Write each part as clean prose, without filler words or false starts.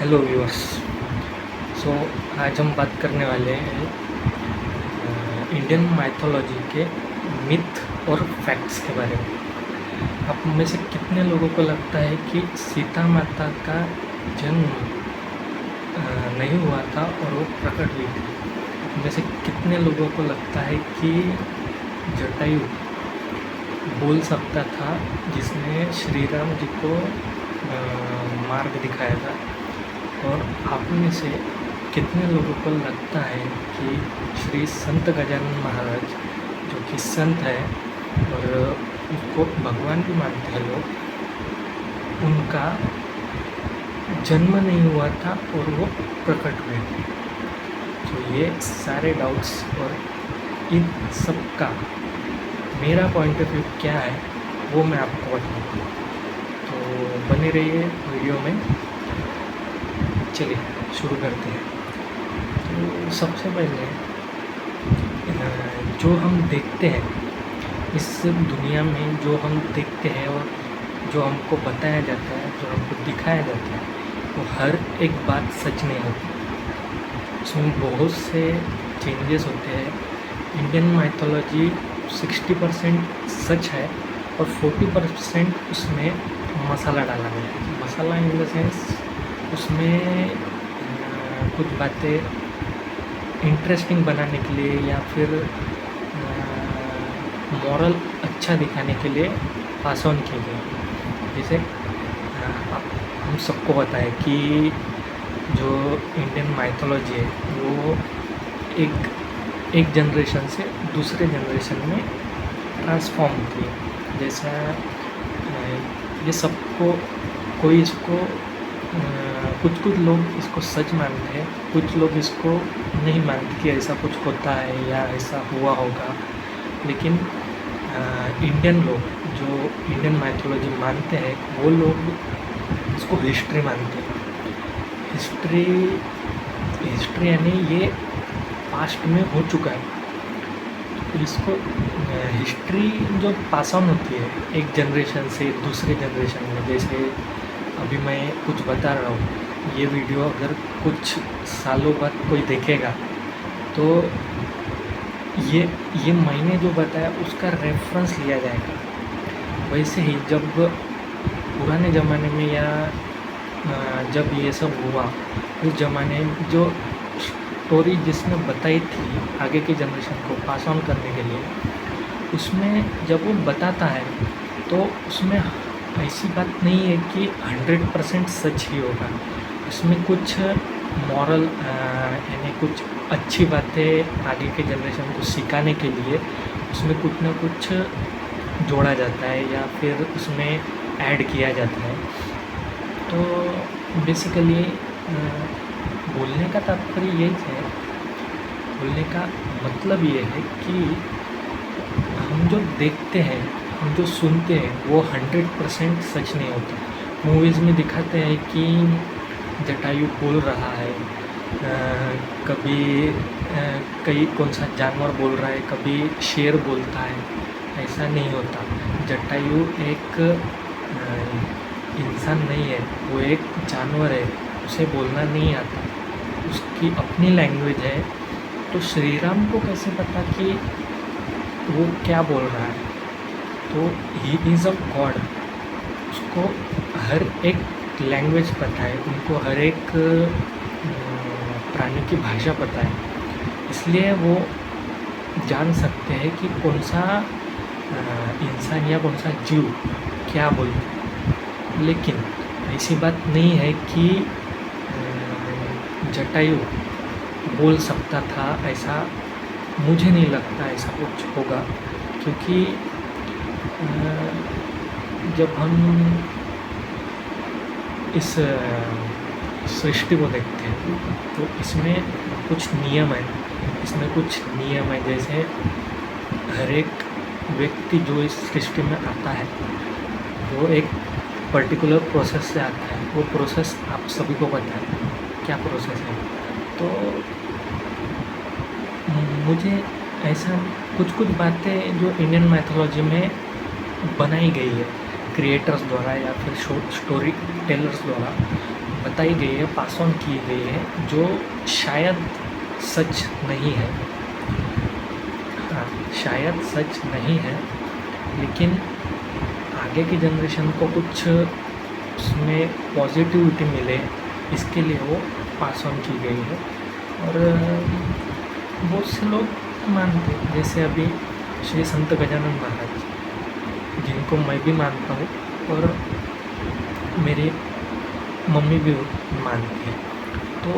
Hello viewers. सो आज हम बात करने वाले हैं इंडियन माइथोलॉजी के मिथ और फैक्ट्स के बारे में। आप में से कितने लोगों को लगता है कि सीता माता का जन्म नहीं हुआ था और वो प्रकट हुई थी? आप में से कितने लोगों को लगता है कि जटायु बोल सकता था जिसने श्री राम जी को मार्ग दिखाया था? और आप में से कितने लोगों को लगता है कि श्री संत गजानन महाराज, जो कि संत है और उसको भगवान भी मानते हैं लोग, उनका जन्म नहीं हुआ था और वो प्रकट हुए थे? तो ये सारे डाउट्स और इन सब का मेरा पॉइंट ऑफ व्यू क्या है वो मैं आपको बताऊँगा। तो बने रहिए वीडियो में। चलिए शुरू करते हैं। तो सबसे पहले जो हम देखते हैं इस दुनिया में, जो हम देखते हैं और जो हमको बताया जाता है, जो हमको दिखाया जाता है, वो हर एक बात सच नहीं होती। उसमें बहुत से चेंजेस होते हैं। इंडियन माइथोलॉजी 60% सच है और 40% उसमें मसाला डाला गया है। मसाला इन द सेंस उसमें कुछ बातें इंटरेस्टिंग बनाने के लिए या फिर मॉरल अच्छा दिखाने के लिए पास ऑन की गई। जैसे हम सबको पता है कि जो इंडियन माइथोलॉजी है वो एक जनरेशन से दूसरे जनरेशन में ट्रांसफॉर्म होती है। जैसा ये सबको कोई इसको कुछ लोग इसको सच मानते हैं, कुछ लोग इसको नहीं मानते कि ऐसा कुछ होता है या ऐसा हुआ होगा। लेकिन इंडियन लोग जो इंडियन माइथोलॉजी मानते हैं वो लोग इसको हिस्ट्री मानते हैं। हिस्ट्री यानी ये पास्ट में हो चुका है। तो इसको हिस्ट्री जो पास ऑन होती है एक जनरेशन से दूसरे जनरेशन में, जैसे अभी मैं कुछ बता रहा हूँ, ये वीडियो अगर कुछ सालों बाद कोई देखेगा तो ये मैंने जो बताया उसका रेफरेंस लिया जाएगा। वैसे ही जब पुराने ज़माने में या जब ये सब हुआ, उस ज़माने में जो स्टोरी जिसने बताई थी आगे की जनरेशन को पास ऑन करने के लिए, उसमें जब वो बताता है तो उसमें ऐसी बात नहीं है कि 100% सच ही होगा। उसमें कुछ मॉरल यानी कुछ अच्छी बातें आगे के जनरेशन को सिखाने के लिए उसमें कुछ ना कुछ जोड़ा जाता है या फिर उसमें ऐड किया जाता है। तो बेसिकली बोलने का तात्पर्य यही है, बोलने का मतलब ये है कि हम जो देखते हैं, हम जो सुनते हैं वो 100% सच नहीं होता। मूवीज़ में दिखाते हैं कि जटायु बोल रहा है, कभी कौन सा जानवर बोल रहा है, कभी शेर बोलता है। ऐसा नहीं होता। जटायु एक इंसान नहीं है, वो एक जानवर है, उसे बोलना नहीं आता, उसकी अपनी लैंग्वेज है। तो श्री राम को कैसे पता कि वो क्या बोल रहा है? तो ही इज़ अ गॉड, उसको हर एक लैंग्वेज पता है, उनको हर एक प्राणी की भाषा पता है, इसलिए वो जान सकते हैं कि कौन सा इंसान या कौन सा जीव क्या बोलता है। लेकिन ऐसी बात नहीं है कि जटायु बोल सकता था, ऐसा मुझे नहीं लगता ऐसा कुछ होगा। क्योंकि जब हम इस सृष्टि को देखते हैं तो इसमें कुछ नियम है, जैसे हर एक व्यक्ति जो इस सृष्टि में आता है वो एक पर्टिकुलर प्रोसेस से आता है। वो प्रोसेस आप सभी को पता है क्या प्रोसेस है। तो मुझे ऐसा कुछ बातें जो इंडियन माइथोलॉजी में बनाई गई है क्रिएटर्स द्वारा या फिर स्टोरी टेलर्स द्वारा, बताई गई है, पास ऑन की गई है, जो शायद सच नहीं है। हाँ, शायद सच नहीं है, लेकिन आगे की जनरेशन को कुछ उसमें पॉजिटिविटी मिले, इसके लिए वो पास ऑन की गई है। और बहुत से लोग मानते हैं, जैसे अभी श्री संत गजानन महाराज, जिनको मैं भी मानता हूँ और मेरी मम्मी भी मानती है। तो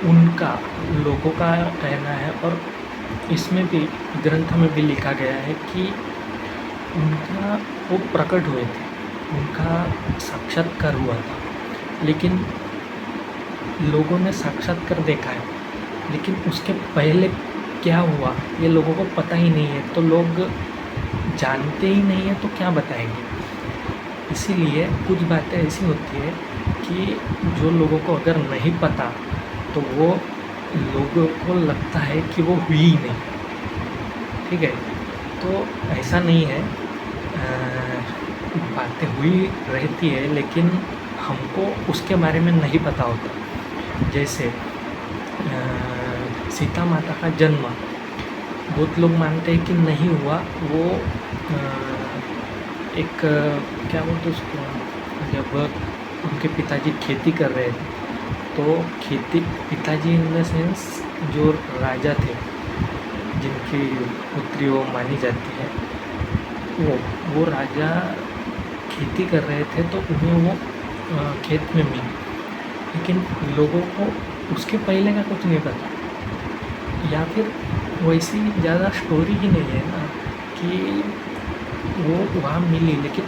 उनका लोगों का कहना है, और इसमें भी ग्रंथ में भी लिखा गया है कि उनका वो प्रकट हुए थे, उनका साक्षात्कार हुआ था, लेकिन लोगों ने साक्षात्कार देखा है, लेकिन उसके पहले क्या हुआ ये लोगों को पता ही नहीं है। तो लोग जानते ही नहीं है तो क्या बताएंगे। इसीलिए कुछ बातें ऐसी होती है कि जो लोगों को अगर नहीं पता तो वो लोगों को लगता है कि वो हुई ही नहीं। ठीक है, तो ऐसा नहीं है, बातें हुई रहती है, लेकिन हमको उसके बारे में नहीं पता होता। जैसे सीता माता का जन्म बहुत लोग मानते हैं कि नहीं हुआ, वो एक क्या बोलते उसको, जब उनके पिताजी खेती कर रहे थे, तो खेती, पिताजी इन द सेंस जो राजा थे, जिनकी पुत्री वो मानी जाती है, वो राजा खेती कर रहे थे, तो उन्हें वो खेत में मिली, लेकिन लोगों को उसके पहले का कुछ नहीं पता। या फिर वैसी ज़्यादा स्टोरी ही नहीं है ना कि वो वहाँ मिली, लेकिन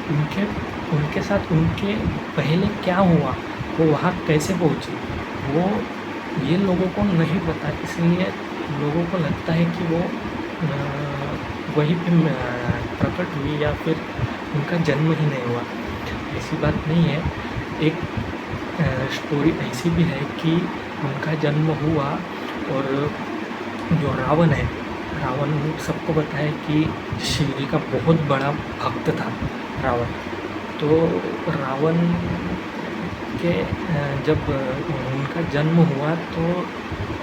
उनके साथ उनके पहले क्या हुआ, वो वहाँ कैसे पहुँची, वो ये लोगों को नहीं पता। इसलिए लोगों को लगता है कि वो वहीं पे प्रकट हुई, या फिर उनका जन्म ही नहीं हुआ। ऐसी बात नहीं है। एक स्टोरी ऐसी भी है कि उनका जन्म हुआ, और जो रावण है, रावण सबको पता है कि शिव जी का बहुत बड़ा भक्त था रावण। तो रावण के जब उनका जन्म हुआ तो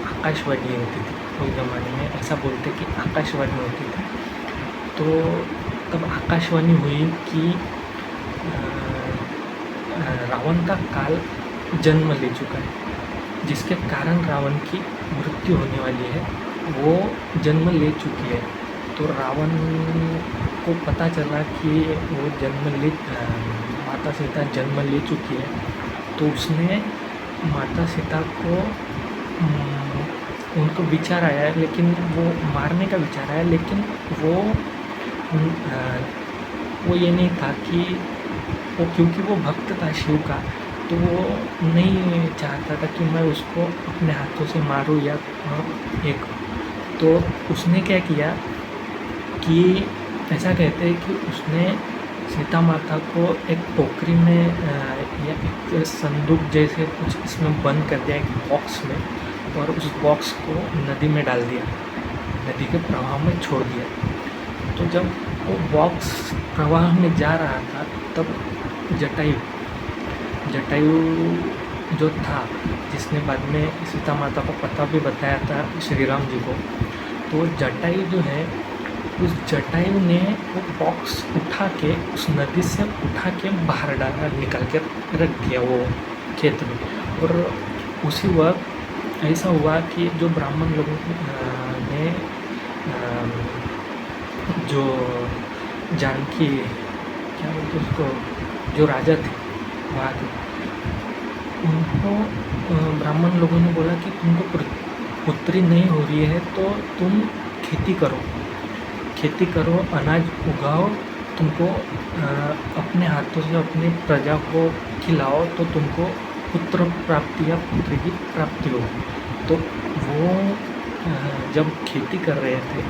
आकाशवाणी होती थी, उस ज़माने में ऐसा बोलते कि आकाशवाणी होती थी। तो तब आकाशवाणी हुई कि रावण का काल जन्म ले चुका है, जिसके कारण रावण की मृत्यु होने वाली है, वो जन्म ले चुकी है। तो रावण को पता चला कि वो माता सीता जन्म ले चुकी है, तो उसने माता सीता को उनको विचार आया है, लेकिन वो मारने का विचार आया, लेकिन वो ये नहीं था कि वो, क्योंकि वो भक्त था शिव का, तो वो नहीं चाहता था कि मैं उसको अपने हाथों से मारूं या एक। तो उसने क्या किया कि ऐसा कहते हैं कि उसने सीता माता को एक टोकरी में या एक संदूक जैसे कुछ इसमें बंद कर दिया, एक बॉक्स में, और उस बॉक्स को नदी में डाल दिया, नदी के प्रवाह में छोड़ दिया। तो जब वो बॉक्स प्रवाह में जा रहा था, तब जटायु जो था, जिसने बाद में सीता माता को पता भी बताया था श्री राम जी को, तो जटायु जो है, उस जटायु ने वो बॉक्स उठा के उस नदी से उठा के बाहर निकाल के रख दिया वो खेत में। और उसी वक्त ऐसा हुआ कि जो ब्राह्मण लोगों ने जो जानकी, क्या बोलते उसको, जो राजा थे वहाँ के, उनको ब्राह्मण लोगों ने बोला कि तुमको पुत्री नहीं हो रही है तो तुम खेती करो, अनाज उगाओ, तुमको अपने हाथों से अपने प्रजा को खिलाओ, तो तुमको पुत्र प्राप्ति या पुत्री की प्राप्ति होगी। तो वो जब खेती कर रहे थे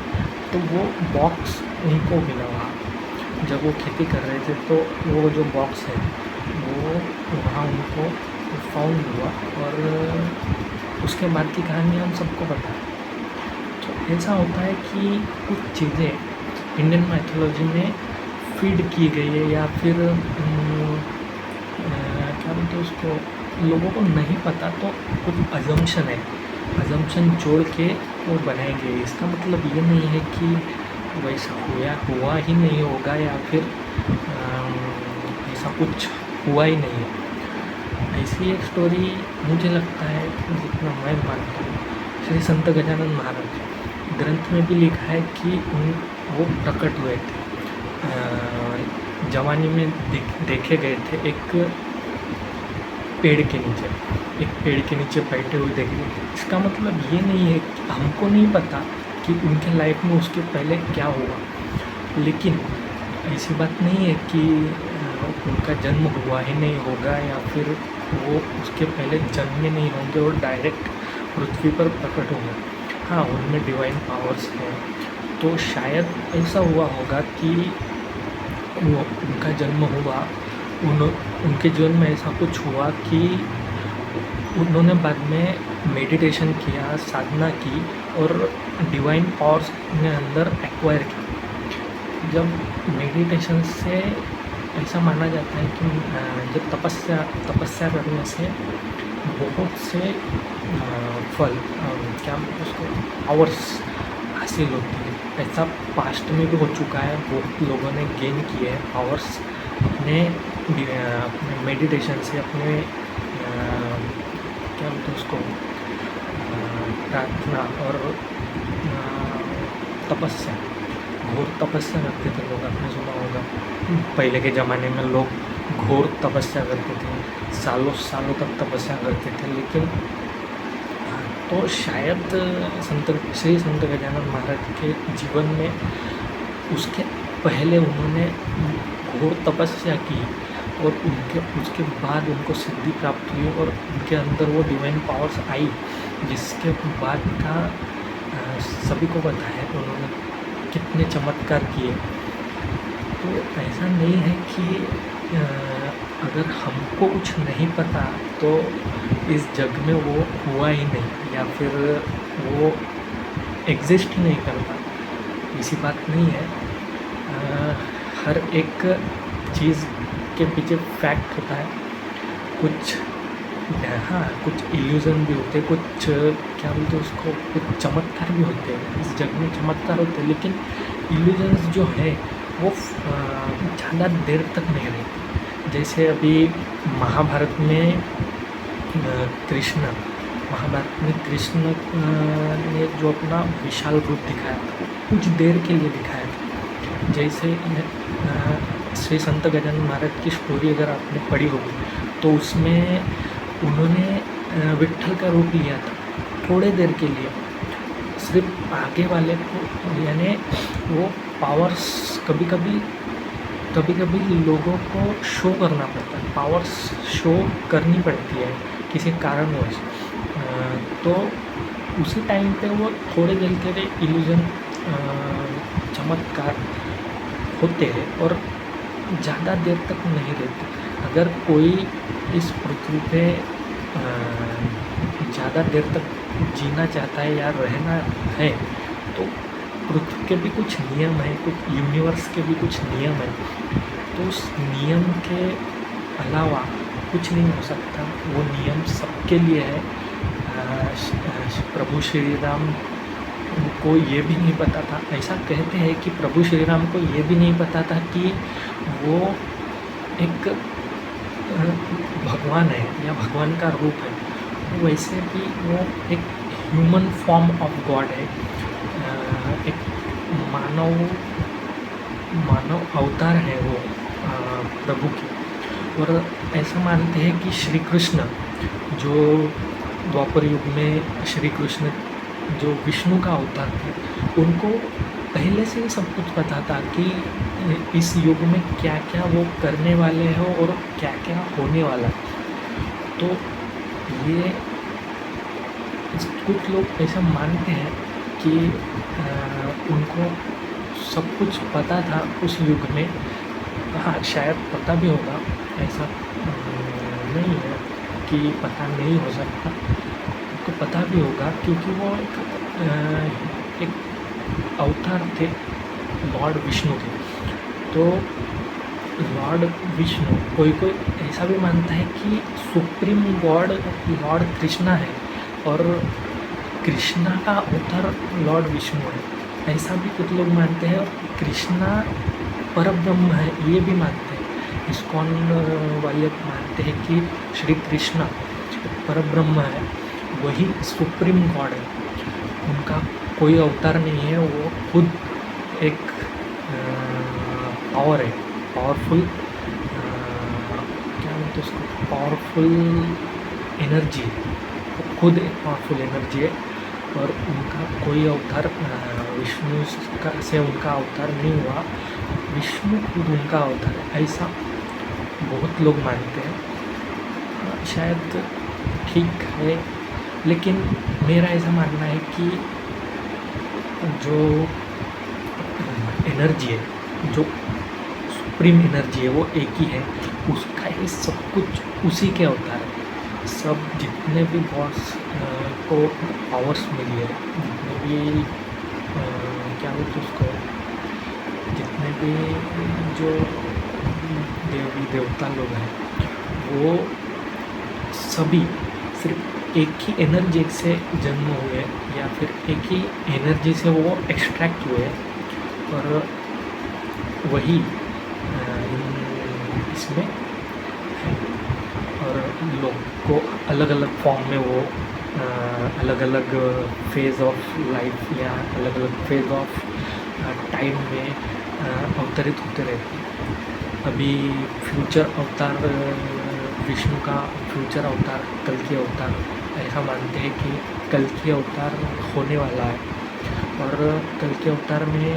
तो वो बॉक्स उनको मिला वहाँ। जब वो खेती कर रहे थे तो वो जो बॉक्स है वो वहाँ उनको फाउंड हुआ, और उसके बाद की कहानी हम सबको पता है। तो ऐसा होता है कि कुछ चीज़ें इंडियन माइथोलॉजी में फीड की गई है, या फिर क्या बोलते हैं उसको, लोगों को नहीं पता तो कुछ अजम्पशन है, अजम्पशन जोड़ के वो बनाएंगे। इसका मतलब ये नहीं है कि वैसा हुआ ही नहीं होगा या फिर ऐसा कुछ हुआ ही नहीं है। ऐसी एक स्टोरी मुझे लगता है, जितना मैं मानता हूँ, श्री संत गजानन महाराज ग्रंथ में भी लिखा है कि वो प्रकट हुए थे, जवानी में देखे गए थे, एक पेड़ के नीचे बैठे हुए देखे। इसका मतलब ये नहीं है कि हमको नहीं पता कि उनके लाइफ में उसके पहले क्या हुआ, लेकिन ऐसी बात नहीं है कि उनका जन्म हुआ ही नहीं होगा या फिर वो उसके पहले जन्मे नहीं होंगे और डायरेक्ट पृथ्वी पर प्रकट होंगे। हाँ, उनमें डिवाइन पावर्स हैं, तो शायद ऐसा हुआ होगा कि वो उनका जन्म हुआ, उनके जीवन में ऐसा कुछ हुआ कि उन्होंने बाद में मेडिटेशन किया, साधना की और डिवाइन पावर्स अपने अंदर एक्वायर की। जब मेडिटेशन से ऐसा माना जाता है कि जब तपस्या करने से बहुत से फल, क्या उसको पावर्स हासिल होती है। ऐसा पास्ट में भी हो चुका है, बहुत लोगों ने गेन किए हैं पावर्स अपने मेडिटेशन से, अपने क्या बोलते हैं उसको, प्रार्थना और तपस्या, घोर तपस्या करते थे लोग। आपने सुना होगा पहले के ज़माने में लोग घोर तपस्या करते थे, सालों सालों तक तपस्या करते थे। लेकिन तो शायद श्री संत गजानन महाराज के जीवन में उसके पहले उन्होंने घोर तपस्या की और उसके बाद उनको सिद्धि प्राप्त हुई और उनके अंदर वो डिवाइन पावर्स आई, जिसके बाद का सभी को पता है उन्होंने कितने चमत्कार किए। तो ऐसा नहीं है कि अगर हमको कुछ नहीं पता तो इस जग में वो हुआ ही नहीं या फिर वो एग्जिस्ट ही नहीं करता, ऐसी बात नहीं है। हर एक चीज़ के पीछे फैक्ट होता है, कुछ इल्यूज़न भी होते हैं, कुछ क्या बोलते हैं उसको, कुछ चमत्कार भी होते हैं। इस जग में चमत्कार होते हैं, लेकिन इल्यूजन्स जो है वो ज़्यादा देर तक नहीं रहते। जैसे अभी महाभारत में कृष्ण ने जो अपना विशाल रूप दिखाया था, कुछ देर के लिए दिखाया था। जैसे श्री संत गजानन महाराज की स्टोरी अगर आपने पढ़ी होगी तो उसमें उन्होंने विट्ठल का रूप लिया था थोड़े देर के लिए, सिर्फ आगे वाले को, यानी वो पावर्स कभी कभी लोगों को शो करना पड़ता है, पावर्स शो करनी पड़ती है किसी कारणवश। तो उसी टाइम पे वो थोड़े देर के लिए इल्यूजन, चमत्कार होते हैं और ज़्यादा देर तक नहीं रहते। अगर कोई इस पृथ्वी पे ज़्यादा देर तक जीना चाहता है या रहना है तो पृथ्वी के भी कुछ नियम है, कुछ यूनिवर्स के भी कुछ नियम है, तो उस नियम के अलावा कुछ नहीं हो सकता। वो नियम सबके लिए है। प्रभु श्री राम को ये भी नहीं पता था, ऐसा कहते हैं कि प्रभु श्री राम को ये भी नहीं पता था कि वो एक भगवान है या भगवान का रूप है। वैसे भी वो एक ह्यूमन फॉर्म ऑफ गॉड है, एक मानव अवतार है वो प्रभु की। और ऐसा मानते हैं कि श्री कृष्ण, जो द्वापर युग में श्री कृष्ण जो विष्णु का अवतार थे, उनको पहले से ही सब कुछ पता था कि इस युग में क्या क्या वो करने वाले हो और क्या क्या होने वाला है। तो ये कुछ लोग ऐसा मानते हैं कि उनको सब कुछ पता था उस युग में। हाँ, शायद पता भी होगा, ऐसा नहीं है कि पता नहीं हो सकता, उनको पता भी होगा क्योंकि वो एक अवतार थे लॉर्ड विष्णु के। तो लॉर्ड विष्णु, कोई कोई ऐसा भी मानता है कि सुप्रीम गॉड लॉर्ड कृष्णा है और कृष्णा का अवतार लॉर्ड विष्णु है, ऐसा भी कुछ लोग मानते हैं। और कृष्णा परब्रह्म है, ये भी मानते हैं। इस्कॉन वाले मानते हैं कि श्री कृष्णा परब्रह्म है, वही सुप्रीम गॉड है, उनका कोई अवतार नहीं है, वो खुद एक पावर है, पावरफुल, क्या बोलते उसको, पावरफुल एनर्जी है, वो खुद एक पावरफुल एनर्जी है। और उनका कोई अवतार विष्णु से उनका अवतार नहीं हुआ, विष्णु खुद उनका अवतार है, ऐसा बहुत लोग मानते हैं। शायद ठीक है, लेकिन मेरा ऐसा मानना है कि जो एनर्जी है, जो सुप्रीम एनर्जी है, वो एक ही है, उसका ही सब कुछ उसी के अवतार है। सब जितने भी गॉड्स को पावर्स मिली है, जितने भी क्या बोलते उसको, जितने भी जो देवी देवता लोग हैं, वो सभी सिर्फ एक ही एनर्जी से जन्म हुए, या फिर एक ही एनर्जी से वो एक्सट्रैक्ट हुए, और वही इसमें है। और लोग को अलग अलग फॉर्म में वो अलग अलग फेज़ ऑफ लाइफ या अलग अलग फेज़ ऑफ टाइम में अवतरित होते रहते हैं। अभी फ्यूचर अवतार विष्णु का फ्यूचर अवतार कल्कि अवतार, ऐसा मानते हैं कि कल्कि अवतार होने वाला है, और कल्कि अवतार में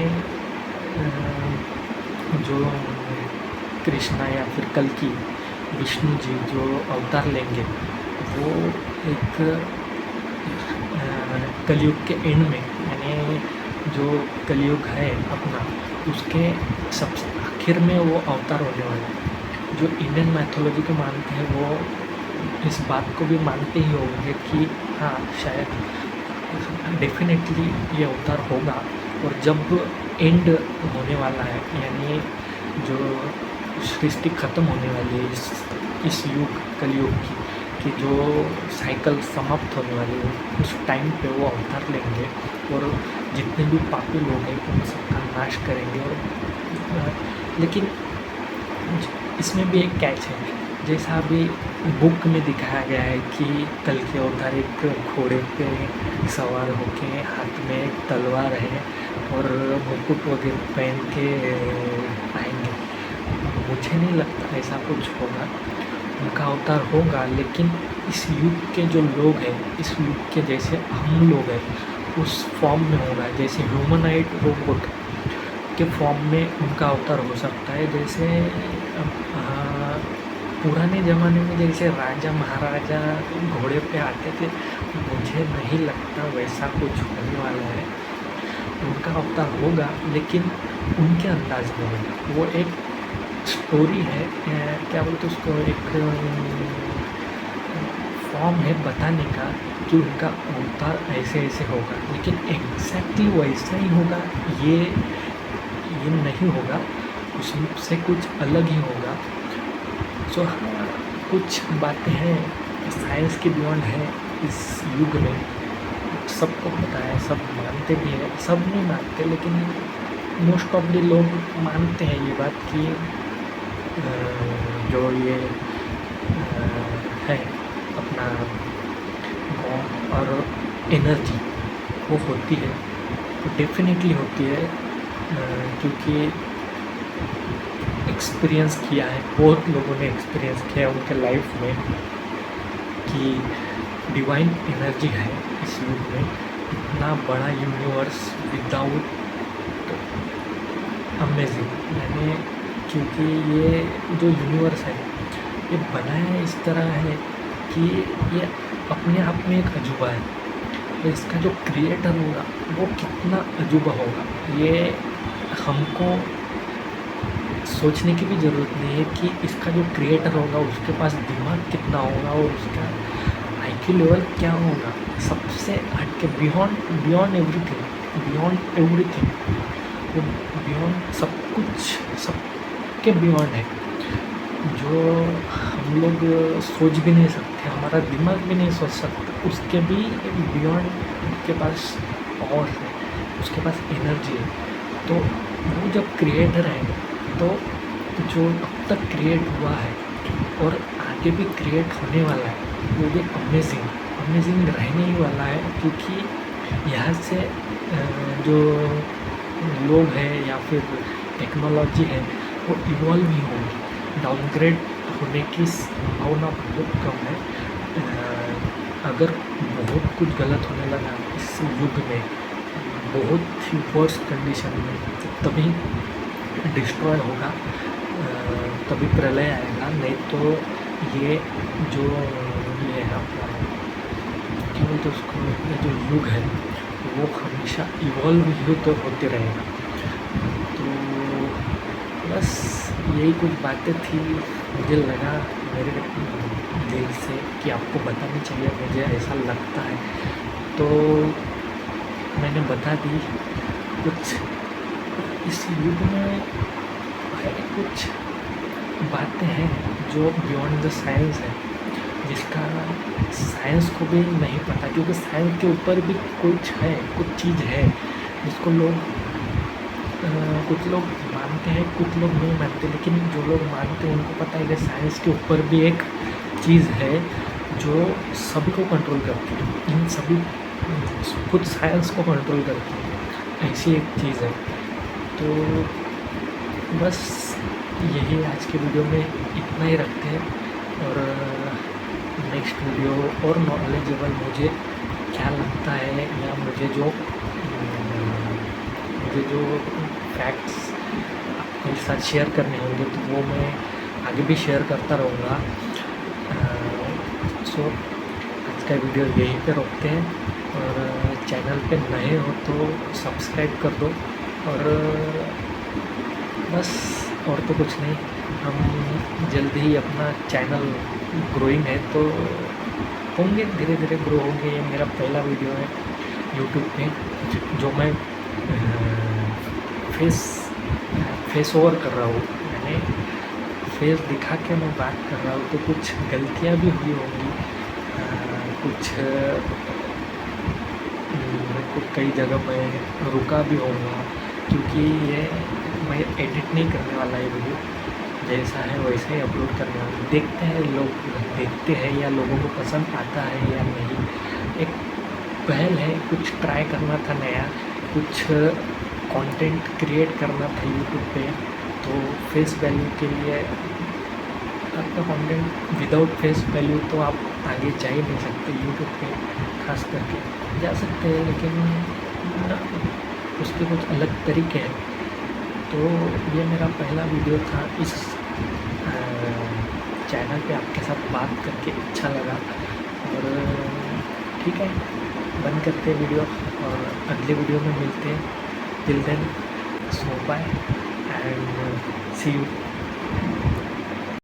जो कृष्णा या फिर कल्कि विष्णु जी जो अवतार लेंगे, वो एक कलयुग के एंड में, यानी जो कलयुग है अपना, उसके सबसे आखिर में वो अवतार होने वाला है। जो इंडियन मैथोलॉजी को मानते हैं, वो इस बात को भी मानते ही होंगे कि हाँ, शायद डेफिनेटली ये अवतार होगा। और जब एंड होने वाला है, यानी जो सृष्टि ख़त्म होने वाली है इस युग कलयुग की, कि जो साइकिल समाप्त होने वाली है, उस टाइम पे वो अवतार लेंगे और जितने भी पापी लोग हैं उन सबका नाश करेंगे। और लेकिन इसमें भी एक कैच है, जैसा अभी बुक में दिखाया गया है कि कल्कि अवतार एक घोड़े पे सवार होके हाथ में एक तलवार है और मुकुट वगैरह पहन के आएंगे। मुझे नहीं लगता ऐसा कुछ होगा, उनका अवतार होगा, लेकिन इस युग के जो लोग हैं, इस युग के जैसे हम लोग हैं, उस फॉर्म में होगा। जैसे ह्यूमनाइड रोबोट के फॉर्म में उनका अवतार हो सकता है। जैसे पुराने ज़माने में जैसे राजा महाराजा घोड़े पे आते थे, मुझे नहीं लगता वैसा कुछ होने वाला है। उनका अवतार होगा, लेकिन उनके अंदाज में होगा। वो एक स्टोरी है, क्या बोलते उसको, एक फॉर्म है बताने का कि उनका अवतार ऐसे ऐसे होगा, लेकिन एग्जैक्टली वैसा ही होगा ये नहीं होगा, उससे कुछ अलग ही होगा। सो हाँ, कुछ बातें हैं साइंस के बियॉन्ड है इस युग में, सबको पता है, सब मानते भी हैं, सब नहीं मानते, लेकिन मोस्ट ऑफ द लोग मानते हैं ये बात कि जो ये है अपना गॉड और एनर्जी वो होती है, डेफिनेटली होती है, क्योंकि एक्सपीरियंस किया है, बहुत लोगों ने एक्सपीरियंस किया है उनके लाइफ में कि डिवाइन एनर्जी है इस युग में। इतना बड़ा यूनिवर्स विदाउट अमेजिंग, यानी क्योंकि ये जो यूनिवर्स है ये बनाया इस तरह है कि ये अपने आप में एक अजूबा है, तो इसका जो क्रिएटर होगा वो कितना अजूबा होगा, ये हमको सोचने की भी ज़रूरत नहीं है कि इसका जो क्रिएटर होगा उसके पास दिमाग कितना होगा और उसका आईक्यू लेवल क्या होगा, सबसे हट के बियॉन्ड एवरीथिंग, वो बियॉन्ड सब कुछ, सब के बियॉन्ड है, जो हम लोग सोच भी नहीं सकते, हमारा दिमाग भी नहीं सोच सकता, उसके भी बियॉन्ड उसके पास पावर है, उसके पास एनर्जी है। तो वो जब क्रिएटर है तो जो अब तक क्रिएट हुआ है और आगे भी क्रिएट होने वाला है वो भी अमेजिंग रहने ही वाला है, क्योंकि यहाँ से जो लोग हैं या फिर टेक्नोलॉजी है वो इवॉल्व ही होगी, डाउनग्रेड होने की संभावना बहुत कम है। अगर बहुत कुछ गलत होने लगा इस युग में, बहुत ही वर्स कंडीशन में, तभी डिस्ट्रॉय होगा, तभी प्रलय आएगा, नहीं तो ये जो ये है अपना क्या बोलते उसको, ये जो युग है वो हमेशा इवॉल्व ही तो होते रहेगा। तो बस यही कुछ बातें थी, मुझे लगा मेरे दिल से कि आपको बतानी चाहिए, मुझे ऐसा लगता है तो मैंने बता दी। कुछ इस युग में है, कुछ बातें हैं जो बियॉन्ड द साइंस है, जिसका साइंस को भी नहीं पता, क्योंकि साइंस के ऊपर भी कुछ है, कुछ चीज़ है जिसको कुछ लोग मानते हैं, कुछ लोग नहीं मानते, लेकिन जो लोग मानते हैं उनको पता है कि साइंस के ऊपर भी एक चीज़ है जो सभी को कंट्रोल करती है, इन सभी खुद साइंस को कंट्रोल करती है, ऐसी एक चीज़ है। तो बस यही आज के वीडियो में इतना ही रखते हैं, और नेक्स्ट वीडियो और नॉलेजेबल मुझे क्या लगता है या मुझे जो फैक्ट्स आपके साथ शेयर करने होंगे तो वो मैं आगे भी शेयर करता रहूँगा। सो आज का वीडियो यहीं पे रोकते हैं, और चैनल पे नए हो तो सब्सक्राइब कर दो, और बस और तो कुछ नहीं, हम जल्दी ही अपना चैनल ग्रोइंग है तो होंगे, धीरे धीरे ग्रो होंगे। ये मेरा पहला वीडियो है यूट्यूब पे जो मैं फेस ओवर कर रहा हूँ, मैंने फेस दिखा के मैं बात कर रहा हूँ, तो कुछ गलतियाँ भी हुई होंगी, कुछ कई जगह मैं रुका भी होऊंगा, क्योंकि ये मैं एडिट नहीं करने वाला है वीडियो, जैसा है वैसे ही अपलोड करने वाला। देखते हैं लोग देखते हैं या लोगों को पसंद आता है या नहीं, एक पहल है, कुछ ट्राई करना था नया, कुछ कंटेंट क्रिएट करना था यूट्यूब पे। तो फेस वैल्यू के लिए आपका कंटेंट विदाउट फेस वैल्यू तो आप आगे जा ही नहीं सकते यूट्यूब पे, खास करके जा सकते हैं लेकिन उसके कुछ अलग तरीके हैं। तो ये मेरा पहला वीडियो था, इस चैनल पे आपके साथ बात करके अच्छा लगा, और ठीक है बंद करते हैं वीडियो, और अगले वीडियो में मिलते हैं। Till then so bye and see you.